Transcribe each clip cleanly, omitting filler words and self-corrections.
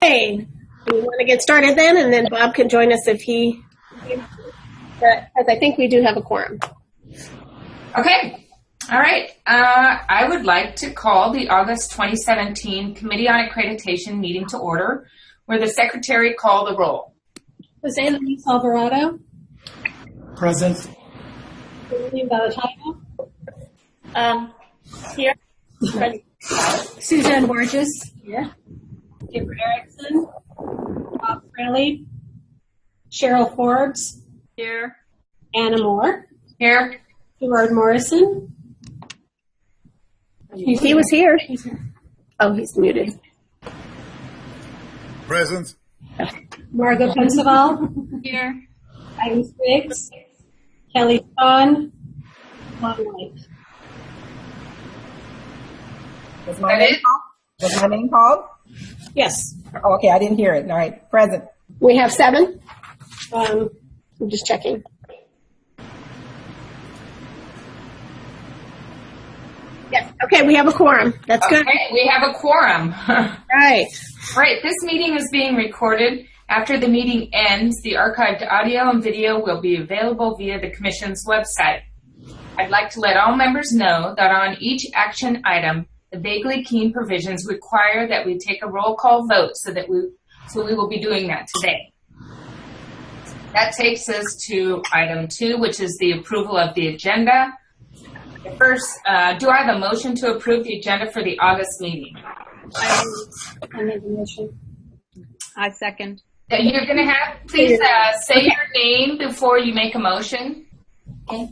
Okay, we want to get started then, and then Bob can join us if he, because I think we do have a quorum. Okay, all right. I would like to call the August 2017 Committee on Accreditation meeting to order, where the secretary call the roll. Jose Luis Alvarado. Present. Here. Suzanne Borges. Here. Skipper Erickson. Bob Fraley. Cheryl Forbes. Here. Anna Moore. Here. Gerard Morrison. He was here. Oh, he's muted. Present. Margot Pensaval. Here. Ivy Spriggs. Kelly Fawn. Lon White. Was my name called? Yes. Oh, okay, I didn't hear it. All right, present. We have 7. I'm just checking. Yes. Okay, we have a quorum. That's good. Okay, we have a quorum. Right. Right, this meeting is being recorded. After the meeting ends, the archived audio and video will be available via the Commission's website. I'd like to let all members know that on each action item, the vaguely keen provisions require that we take a roll call vote, so we will be doing that today. That takes us to item 2, which is the approval of the agenda. First, do I have a motion to approve the agenda for the August meeting? I made the motion. I second. You're going to have, please say your name before you make a motion. Okay.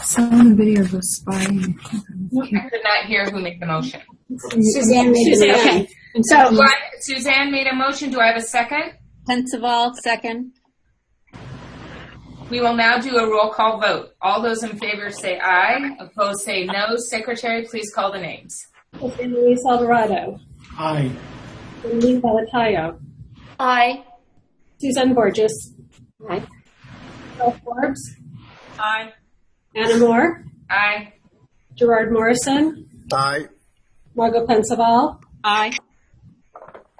Sound and video was spying. I could not hear who made the motion. Suzanne made the motion. Okay. So, Suzanne made a motion. Do I have a second? Pensaval, second. We will now do a roll call vote. All those in favor say aye. Opposed say no. Secretary, please call the names. Jose Luis Alvarado. Aye. Lee Valatayo. Aye. Suzanne Borges. Aye. Cheryl Forbes. Aye. Anna Moore. Aye. Gerard Morrison. Aye. Margot Pensaval. Aye.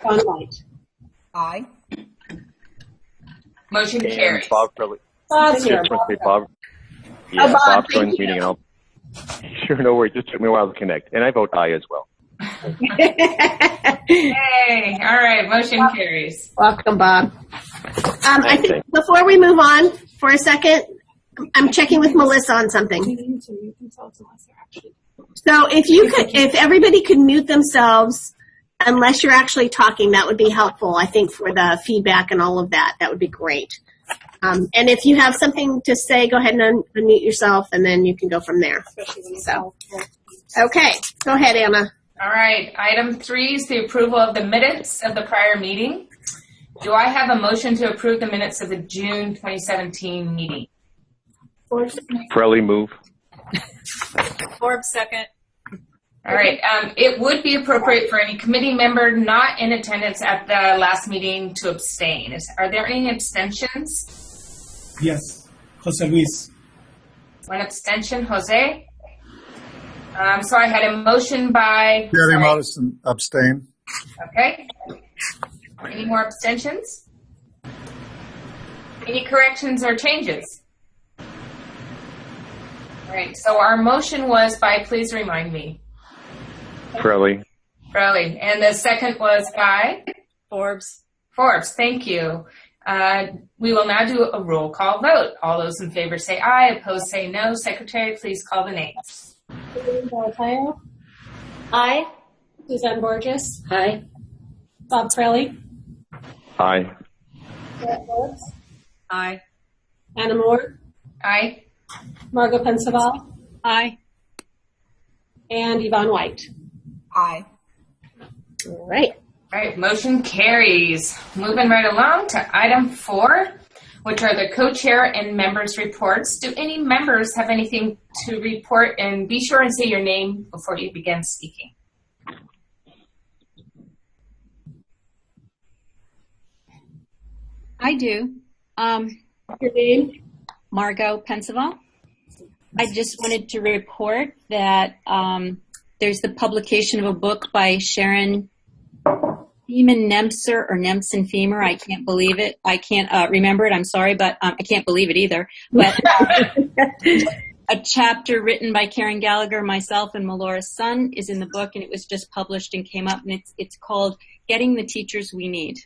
Lon White. Aye. Motion carries. Bob Fraley. Bob's here. Bob. Yeah, Bob, Bob thank joins the meeting, and I'll. Sure, no worries. Just took me a while to connect, and I vote aye as well. Yay! All right, motion carries. Welcome, Bob. I think before we move on for a second, I'm checking with Melissa on something. So if everybody could mute themselves, unless you're actually talking, that would be helpful. I think for the feedback and all of that, that would be great. And if you have something to say, go ahead and unmute yourself, and then you can go from there. So, okay, go ahead, Anna. All right, item 3 is the approval of the minutes of the prior meeting. Do I have a motion to approve the minutes of the June 2017 meeting? Fraley move. Forbes, second. All right, it would be appropriate for any committee member not in attendance at the last meeting to abstain. Are there any abstentions? Yes. Jose Luis. 1 abstention, Jose. So I had a motion by... Gary Madison, abstain. Okay. Any more abstentions? Any corrections or changes? All right, so our motion was by, please remind me. Fraley. Fraley. And the second was by? Forbes. Forbes, thank you. We will now do a roll call vote. All those in favor say aye. Opposed say no. Secretary, please call the names. Valatayo. Aye. Suzanne Borges. Aye. Bob Fraley. Aye. Cheryl Forbes. Aye. Anna Moore. Aye. Margot Pensaval. Aye. And Yvonne White. Aye. All right. All right, motion carries. Moving right along to item 4, which are the co-chair and members' reports. Do any members have anything to report? And be sure and say your name before you begin speaking. I do. Your name? Margot Pensaval. I just wanted to report that there's the publication of a book by Sharon Feeman Nemser or Nemsen Femer. I can't believe it. I can't remember it. I'm sorry, but I can't believe it either. But a chapter written by Karen Gallagher, myself, and Melora's son is in the book, and it was just published and came up, and it's called Getting the Teachers We Need.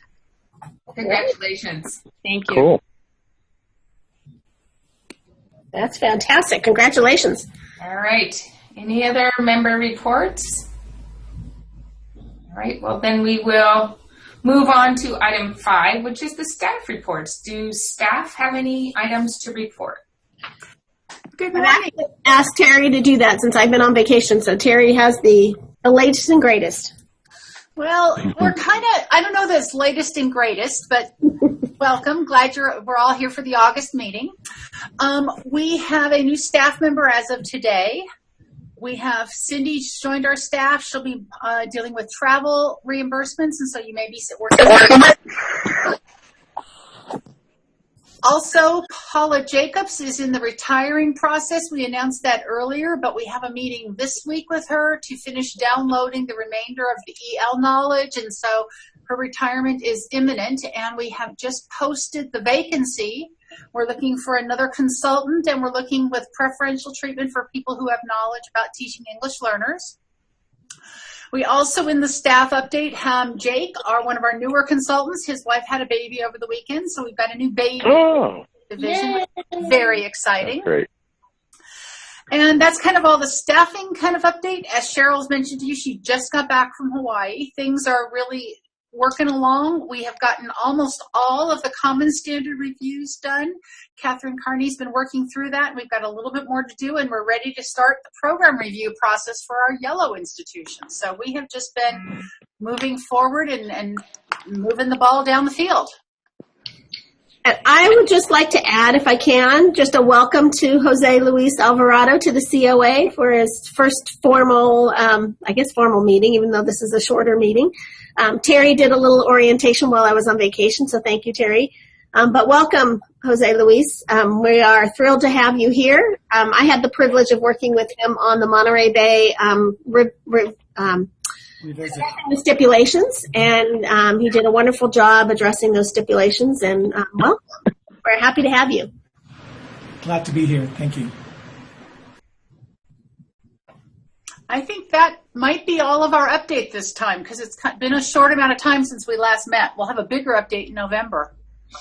Congratulations. Thank you. Cool. That's fantastic. Congratulations. All right. Any other member reports? All right. Well, then we will move on to item 5, which is the staff reports. Do staff have any items to report? Good morning. I've actually asked Terry to do that since I've been on vacation. So Terry has the latest and greatest. Well, we're kind of, I don't know that it's latest and greatest, but welcome. Glad we're all here for the August meeting. We have a new staff member as of today. We have Cindy joined our staff. She'll be dealing with travel reimbursements, and so you may be working with. Also, Paula Jacobs is in the retiring process. We announced that earlier, but we have a meeting this week with her to finish downloading the remainder of the EL knowledge, and so her retirement is imminent, and we have just posted the vacancy. We're looking for another consultant, and we're looking with preferential treatment for people who have knowledge about teaching English learners. We also, in the staff update, have Jake, one of our newer consultants. His wife had a baby over the weekend, so we've got a new baby division. Yay. Very exciting. That's great. And that's kind of all the staffing kind of update. As Cheryl's mentioned to you, she just got back from Hawaii. Things are really working along. We have gotten almost all of the common standard reviews done. Catherine Carney's been working through that, and we've got a little bit more to do, and we're ready to start the program review process for our yellow institutions. So we have just been moving forward and moving the ball down the field. And I would just like to add, if I can, just a welcome to Jose Luis Alvarado to the COA for his first formal, formal meeting, even though this is a shorter meeting. Terry did a little orientation while I was on vacation, so thank you, Terry. But welcome, Jose Luis. We are thrilled to have you here. I had the privilege of working with him on the Monterey Bay the stipulations, and he did a wonderful job addressing those stipulations, and well, we're happy to have you. Glad to be here. Thank you. I think that might be all of our update this time because it's been a short amount of time since we last met. We'll have a bigger update in November.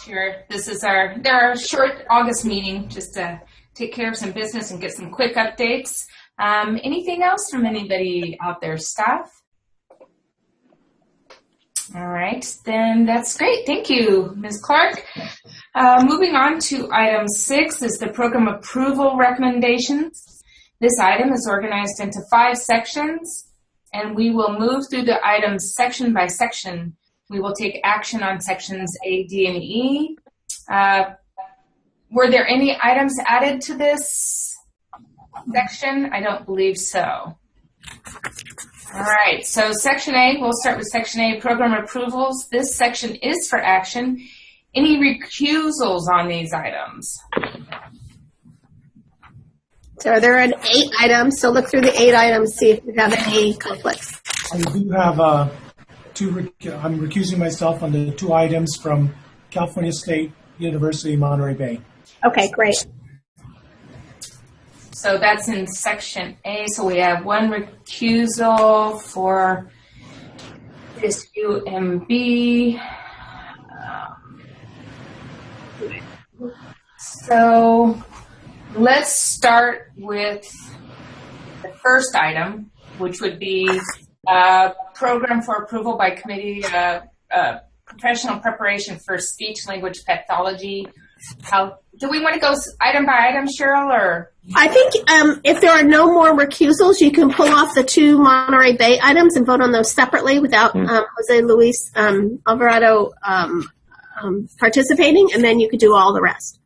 Sure. This is our short August meeting just to take care of some business and get some quick updates. Anything else from anybody out there, staff? All right, then that's great. Thank you, Ms. Clark. Moving on to item 6 is the program approval recommendations. This item is organized into 5 sections, and we will move through the items section by section. We will take action on sections A, D, and E. Were there any items added to this section? I don't believe so. All right, so section A, we'll start with section A, program approvals. This section is for action. Any recusals on these items? So there are 8 items, so look through the 8 items, see if you have any conflicts. I do have I'm recusing myself on the 2 items from California State University, Monterey Bay. Okay, great. So that's in section A. So we have 1 recusal for this UMB. So let's start with the first item, which would be program for approval by committee, professional preparation for speech language pathology. Do we want to go item by item, Cheryl, or? I think if there are no more recusals, you can pull off the 2 Monterey Bay items and vote on those separately without Jose Luis Alvarado participating, and then you could do all the rest.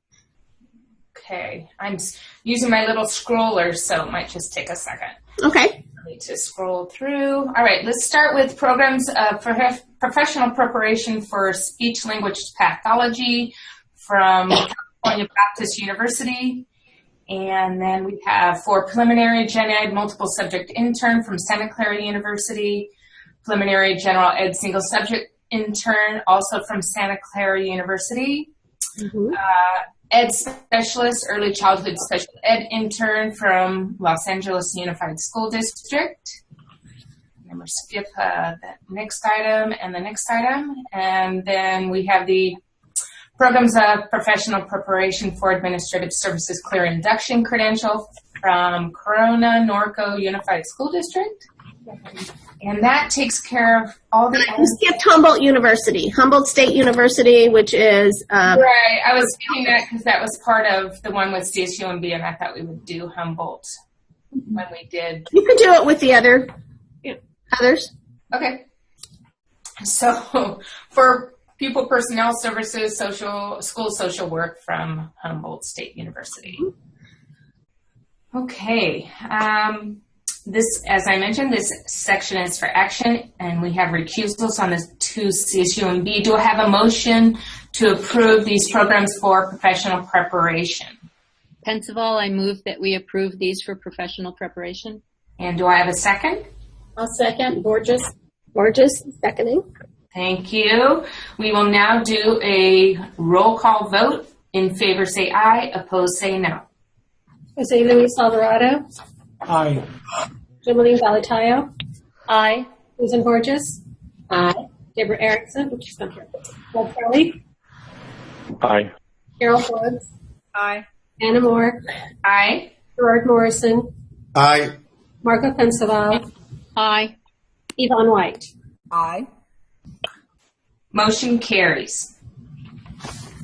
Okay. I'm using my little scroller, so it might just take a second. Okay. I need to scroll through. All right, let's start with programs for professional preparation for speech language pathology from California Baptist University. And then we have for preliminary gen ed multiple subject intern from Santa Clara University, preliminary general ed single subject intern also from Santa Clara University, ed specialist, early childhood special ed intern from Los Angeles Unified School District. And we'll skip the next item and the next item. And then we have the programs of professional preparation for administrative services clear induction credential from Corona Norco Unified School District. And that takes care of all the... You skipped Humboldt University, Humboldt State University, which is... right, I was thinking that because that was part of the one with CSUMB, and I thought we would do Humboldt when we did... You could do it with the others. Okay. So, for pupil personnel services, school social work from Humboldt State University. Okay. This, as I mentioned, this section is for action, and we have recusals on the two CSUMB. Do I have a motion to approve these programs for professional preparation? Pensaval, I move that we approve these for professional preparation. And do I have a second? I'll second. Borges. Seconding. Thank you. We will now do a roll call vote. In favor, say aye. Opposed, say no. Jose Luis Alvarado. Aye. Jamaline Valatayo. Aye. Susan Borges. Aye. Deborah Erickson, which is not here. Bob Kelly. Aye. Carol Forbes. Aye. Anna Moore. Aye. Gerard Morrison. Aye. Marco Pensaval. Aye. Yvonne White. Aye. Motion carries.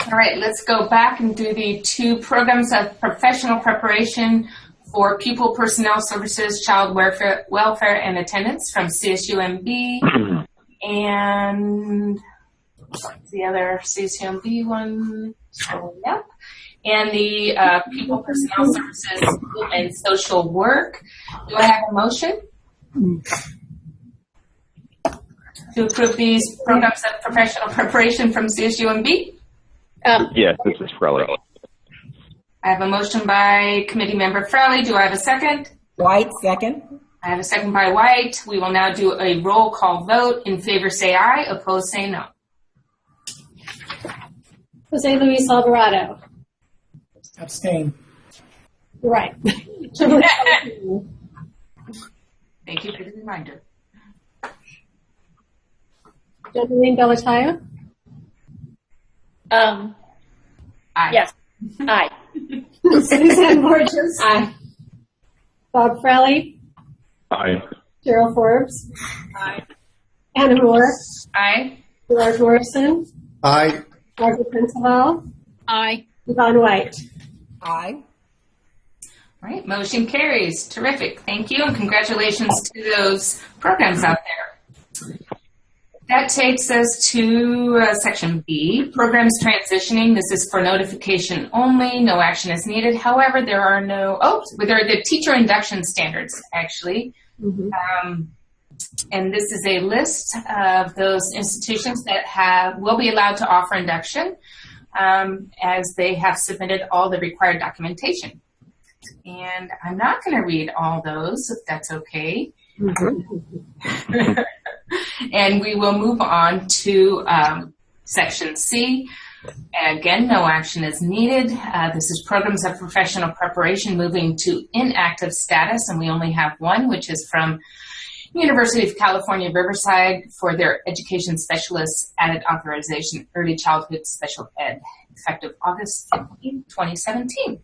All right, let's go back and do the two programs of professional preparation for pupil personnel services, child welfare and attendance from CSUMB. And the other CSUMB one, yep. And the pupil personnel services and social work. Do I have a motion to approve these programs of professional preparation from CSUMB? Yes, this is Frelly. I have a motion by committee member Frelly. Do I have a second? White, second. I have a second by White. We will now do a roll call vote. In favor, say aye. Opposed, say no. Jose Luis Alvarado. Abstain. You're right. Thank you for the reminder. Jamaline Valatayo. Aye. Yes. Aye. Susan Borges. Aye. Bob Frelly. Aye. Cheryl Forbes. Aye. Anna Moore. Aye. Gerard Morrison. Aye. Margaret Pensaval. Aye. Yvonne White. Aye. All right, motion carries. Terrific. Thank you, and congratulations to those programs out there. That takes us to section B, programs transitioning. This is for notification only. No action is needed. However, there are there are the teacher induction standards, actually. And this is a list of those institutions that will be allowed to offer induction as they have submitted all the required documentation. And I'm not going to read all those, if that's okay. And we will move on to section C. Again, no action is needed. This is programs of professional preparation moving to inactive status, and we only have one, which is from University of California, Riverside for their education specialist added authorization, early childhood special ed, effective August 15, 2017.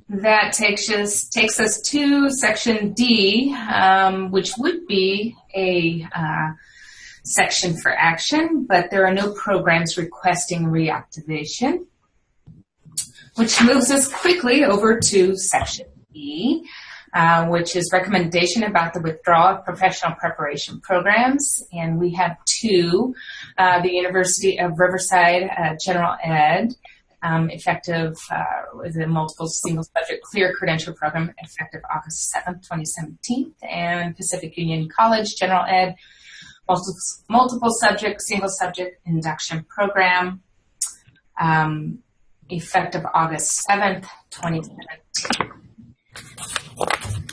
That takes us to section D, which would be a section for action, but there are no programs requesting reactivation, which moves us quickly over to section E, which is recommendation about the withdrawal of professional preparation programs. And we have two, the University of Riverside General Ed, effective with a multiple single subject clear credential program effective August 7th, 2017, and Pacific Union College General Ed multiple subject single subject induction program. effective August 7th, 2017.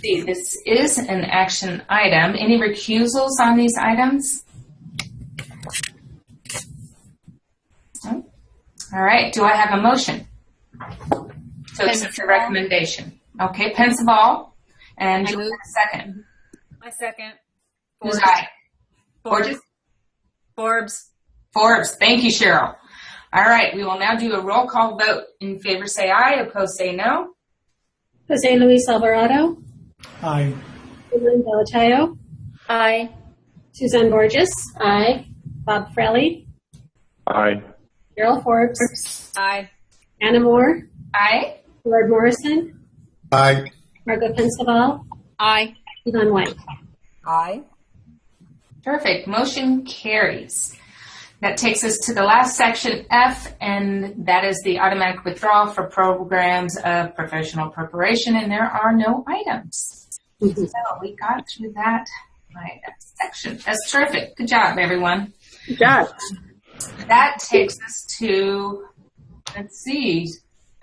See, this is an action item. Any recusals on these items? No? All right, do I have a motion to accept the recommendation? Okay, Pensaball, and do I have a second? I second. Who's aye? Borges? Forbes. Thank you, Cheryl. All right, we will now do a roll call vote. In favor, say aye. Opposed, say no. Jose Luis Alvarado. Aye. Evelyn Delateo. Aye. Suzanne Borges. Aye. Bob Frelly. Aye. Cheryl Forbes. Aye. Anna Moore. Aye. Lord Morrison. Aye. Margot Pensaval. Aye. Yvonne White. Aye. Perfect. Motion carries. That takes us to the last section, F, and that is the automatic withdrawal for programs of professional preparation, and there are no items. So we got through that section. That's terrific. Good job, everyone. Good job. That takes us to, let's see,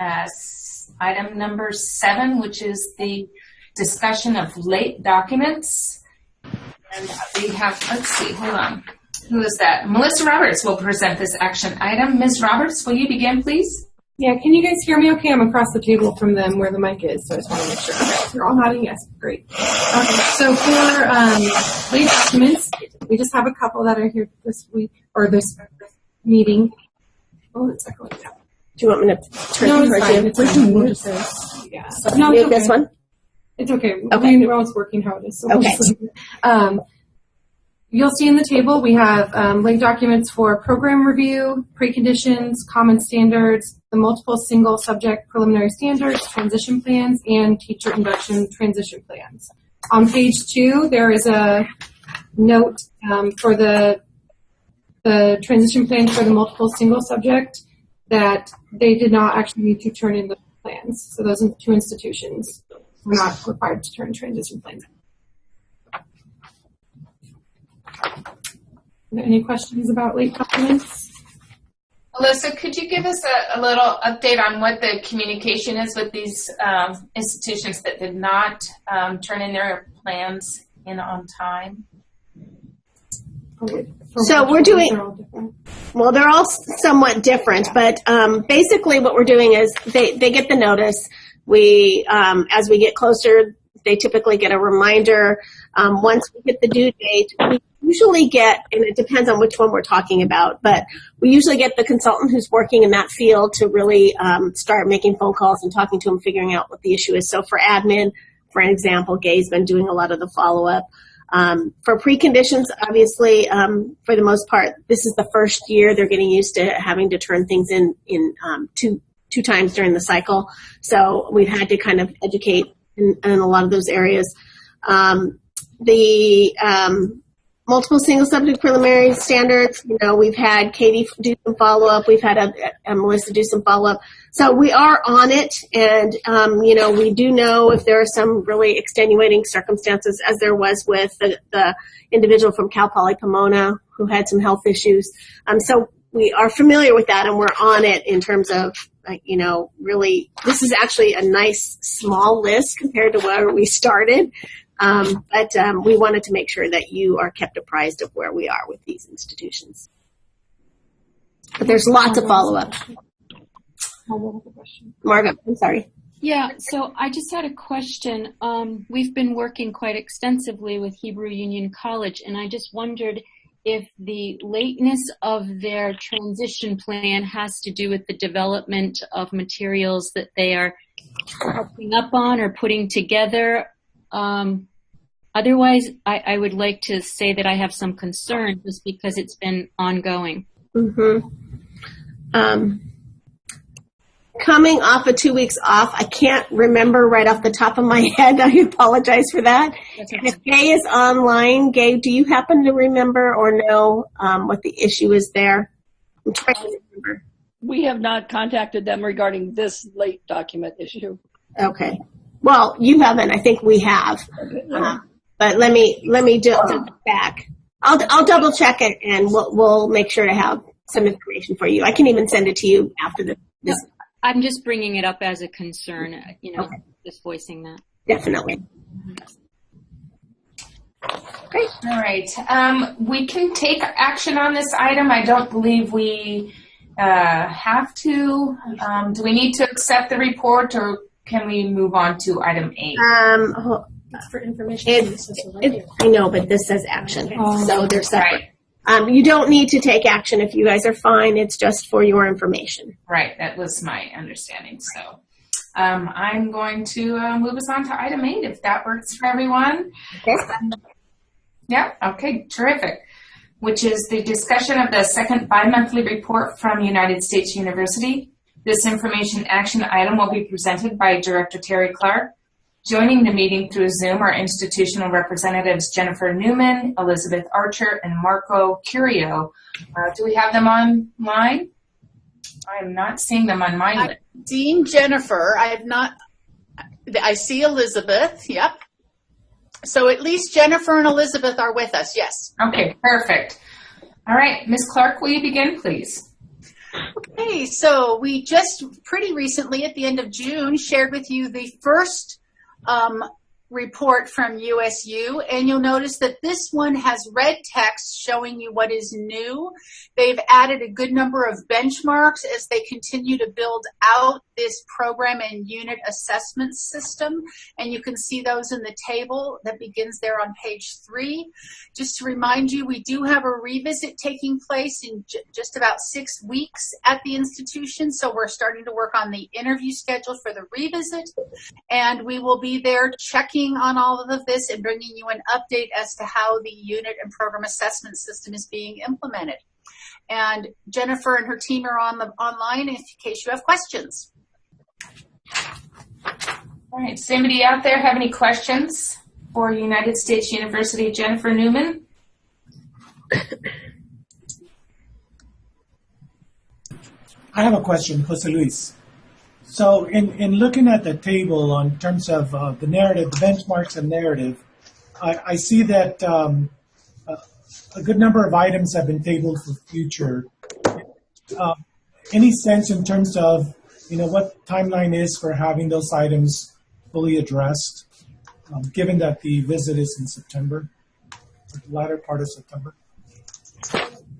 item number 7, which is the discussion of late documents. And we have, let's see, hold on. Who is that? Melissa Roberts will present this action item. Ms. Roberts, will you begin, please? Yeah, can you guys hear me okay? I'm across the table from them where the mic is, so I just want to make sure. Okay, you're all nodding yes. Great. Okay, so for late documents, we just have a couple that are here this week, or this meeting. Oh, it's echoing now. Do you want me to turn No, it it's towards fine. you? It's fine. We'll just say, yeah. No, Mute it's okay. this one? It's okay. Okay. We know it's working how it is. So we'll Okay. just leave it. You'll see in the table we have link documents for program review, preconditions, common standards, the multiple single subject preliminary standards, transition plans, and teacher induction transition plans. On page 2, there is a note for the transition plan for the multiple single subject that they did not actually need to turn in the plans. So those 2 institutions were not required to turn transition plans in. Any questions about late documents? Alyssa, could you give us a little update on what the communication is with these institutions that did not turn in their plans in on time? So we're doing, well, they're all somewhat different, but basically what we're doing is they get the notice. We, as we get closer, they typically get a reminder. Once we hit the due date, we usually get, and it depends on which one we're talking about, but we usually get the consultant who's working in that field to really start making phone calls and talking to them, figuring out what the issue is. So for admin, for an example, Gay's been doing a lot of the follow-up. For preconditions, obviously, for the most part, this is the first year they're getting used to having to turn things in two times during the cycle. So we've had to kind of educate in a lot of those areas. Multiple single subject preliminary standards, we've had Katie do some follow-up. We've had Melissa do some follow-up. So we are on it, and, we do know if there are some really extenuating circumstances, as there was with the individual from Cal Poly Pomona who had some health issues. So we are familiar with that, and we're on it in terms of, really, this is actually a nice small list compared to where we started. But we wanted to make sure that you are kept apprised of where we are with these institutions. But there's lots of follow-up. Margot, I'm sorry. Yeah, so I just had a question. We've been working quite extensively with Hebrew Union College, and I just wondered if the lateness of their transition plan has to do with the development of materials that they are catching up on or putting together. Otherwise, I would like to say that I have some concern just because it's been ongoing. Mm-hmm. Coming off of 2 weeks off, I can't remember right off the top of my head. I apologize for that. Okay. If Gay is online, Gay, do you happen to remember or know what the issue is there? I'm trying to remember. We have not contacted them regarding this late document issue. Okay. Well, you haven't. I think we have. Okay. But let me double back. I'll double check it, and we'll make sure to have some information for you. I can even send it to you after this. I'm just bringing it up as a concern, Okay. just voicing that. Definitely. Great. All right. We can take action on this item. I don't believe we have to. Do we need to accept the report, or can we move on to item 8? It's for information. I know, but this says action, so they're separate. Right. You don't need to take action if you guys are fine. It's just for your information. Right. That was my understanding. So I'm going to move us on to item 8, if that works for everyone. Okay. Yeah. Okay. Terrific. Which is the discussion of the second bi-monthly report from United States University. This information action item will be presented by Director Terry Clark. Joining the meeting through Zoom are institutional representatives Jennifer Newman, Elizabeth Archer, and Marco Curio. Do we have them online? I am not seeing them on my list. I've seen Jennifer. I see Elizabeth. Yep. So at least Jennifer and Elizabeth are with us. Yes. Okay, perfect. All right, Ms. Clark, will you begin, please? Okay, so we just pretty recently, at the end of June, shared with you the first report from USU, and you'll notice that this one has red text showing you what is new. They've added a good number of benchmarks as they continue to build out this program and unit assessment system, and you can see those in the table that begins there on page 3. Just to remind you, we do have a revisit taking place in just about 6 weeks at the institution, so we're starting to work on the interview schedule for the revisit, and we will be there checking on all of this and bringing you an update as to how the unit and program assessment system is being implemented. And Jennifer and her team are online in case you have questions. All right, does anybody out there have any questions for United States University Jennifer Newman? I have a question, Jose Luis. So in looking at the table on terms of the narrative, the benchmarks and narrative, I see that a good number of items have been tabled for future. Any sense in terms of, what timeline is for having those items fully addressed, given that the visit is in September, or the latter part of September?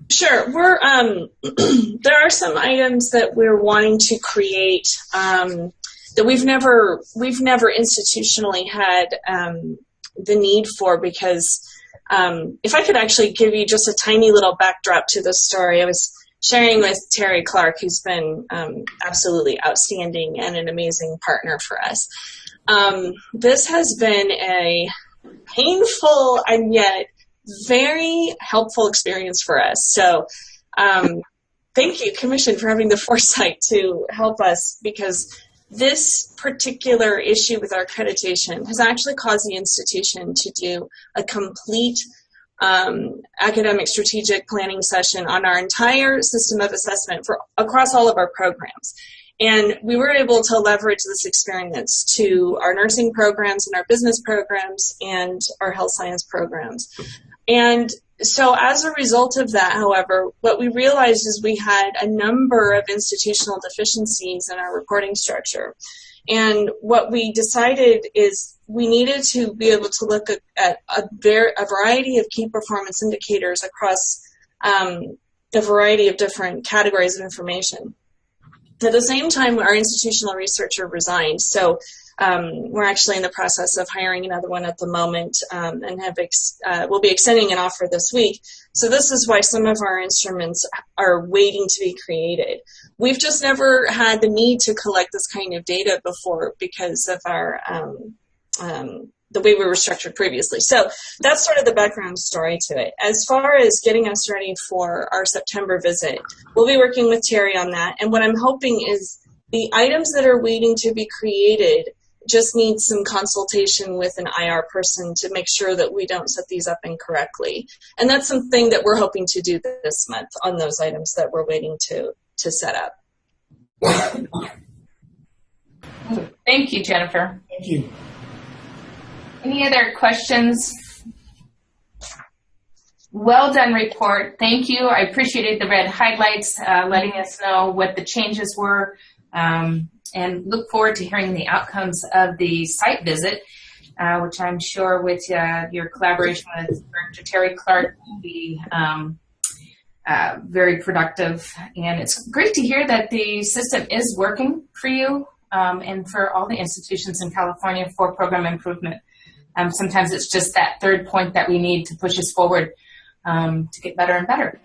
Sure. We're there are some items that we're wanting to create that we've never institutionally had the need for, because if I could actually give you just a tiny little backdrop to the story, I was sharing with Terry Clark, who's been absolutely outstanding and an amazing partner for us. This has been a painful and yet very helpful experience for us. So thank you, Commission, for having the foresight to help us, because this particular issue with our accreditation has actually caused the institution to do a complete academic strategic planning session on our entire system of assessment across all of our programs. And we were able to leverage this experience to our nursing programs and our business programs and our health science programs. And so as a result of that, however, what we realized is we had a number of institutional deficiencies in our reporting structure. And what we decided is we needed to be able to look at a variety of key performance indicators across a variety of different categories of information. At the same time, our institutional researcher resigned, so we're actually in the process of hiring another one at the moment, and we'll be extending an offer this week. So this is why some of our instruments are waiting to be created. We've just never had the need to collect this kind of data before because of our the way we were structured previously. So that's sort of the background story to it. As far as getting us ready for our September visit, we'll be working with Terry on that. And what I'm hoping is the items that are waiting to be created just need some consultation with an IR person to make sure that we don't set these up incorrectly. And that's something that we're hoping to do this month on those items that we're waiting to set up. Thank you, Jennifer. Thank you. Any other questions? Well done report. Thank you. I appreciated the red highlights, letting us know what the changes were and look forward to hearing the outcomes of the site visit, which I'm sure with your collaboration with Director Terry Clark will be very productive. And it's great to hear that the system is working for you and for all the institutions in California for program improvement. Sometimes it's just that third point that we need to push us forward to get better and better.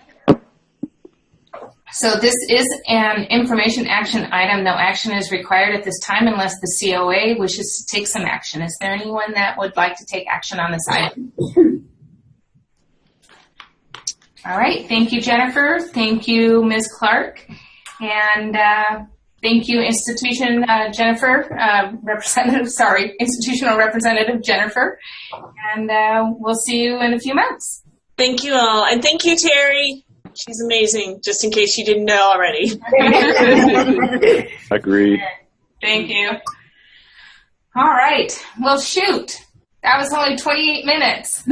So this is an information action item. No action is required at this time unless the COA wishes to take some action. Is there anyone that would like to take action on this item? All right. Thank you, Jennifer. Thank you, Ms. Clark. And thank you, institutional representative Jennifer. And we'll see you in a few months. Thank you all. And thank you, Terry. She's amazing, just in case you didn't know already. Agreed. Thank you. All right. Well, shoot. That was only 28 minutes.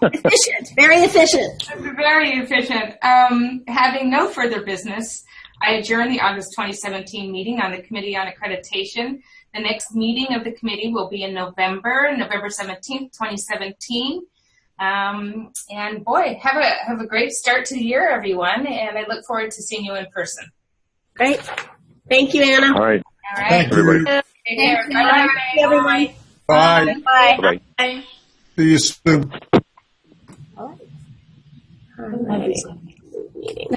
Efficient. Very efficient. Very efficient. Having no further business, I adjourn the August 2017 meeting on the Committee on Accreditation. The next meeting of the committee will be in November 17th, 2017. And boy, have a great start to the year, everyone. And I look forward to seeing you in person. Great. Thank you, Anna. All right. All right. Thank you. Everybody. Take care. Thank you. Bye-bye. Everyone. Bye. Bye. Bye-bye. See you soon. Meeting.